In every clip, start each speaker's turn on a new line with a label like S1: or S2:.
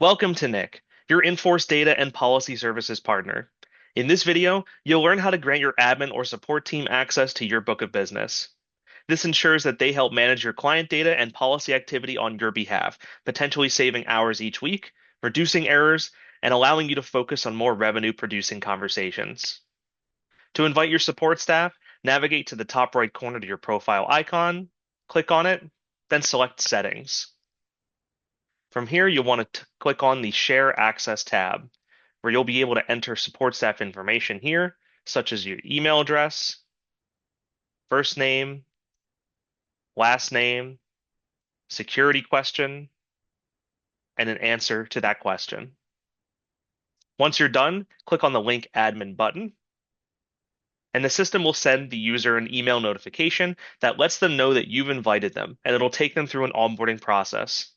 S1: Welcome to NIC, your Enforce Data and Policy Services partner. In this video, you'll learn how to grant your admin or support team access to your book of business. This ensures that they help manage your client data and policy activity on your behalf, potentially saving hours each week, reducing errors, and allowing you to focus on more revenue-producing conversations. To invite your support staff, navigate to the top right corner to your profile icon, click on it, then select Settings. From here, you'll want to click on the Share Access tab, where you'll be able to enter support staff information here, such as your email address, first name, last name, security question, and an answer to that question. Once you're done, click on the link Admin button, and the system will send the user an email notification that lets them know that you've invited them, and it'll take them through an onboarding process.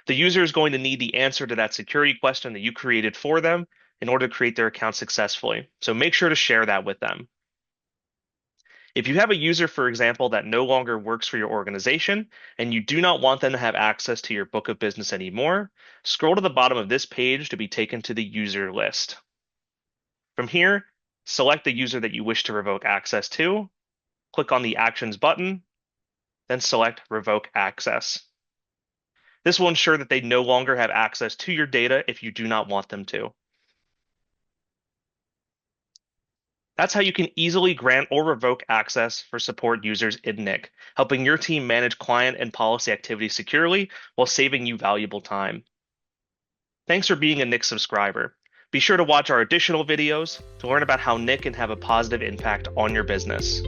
S1: The user is going to need the answer to that security question that you created for them in order to create their account successfully. So make sure to share that with them. If you have a user, for example, that no longer works for your organization and you do not want them to have access to your book of business anymore, scroll to the bottom of this page to be taken to the user list. From here, select the user that you wish to revoke access to, click on the Actions button, then select Revoke Access. This will ensure that they no longer have access to your data if you do not want them to. That's how you can easily grant or revoke access for support users in NIC, helping your team manage client and policy activity securely while saving you valuable time. Thanks for being a NIC subscriber. Be sure to watch our additional videos to learn about how NIC can have a positive impact on your business.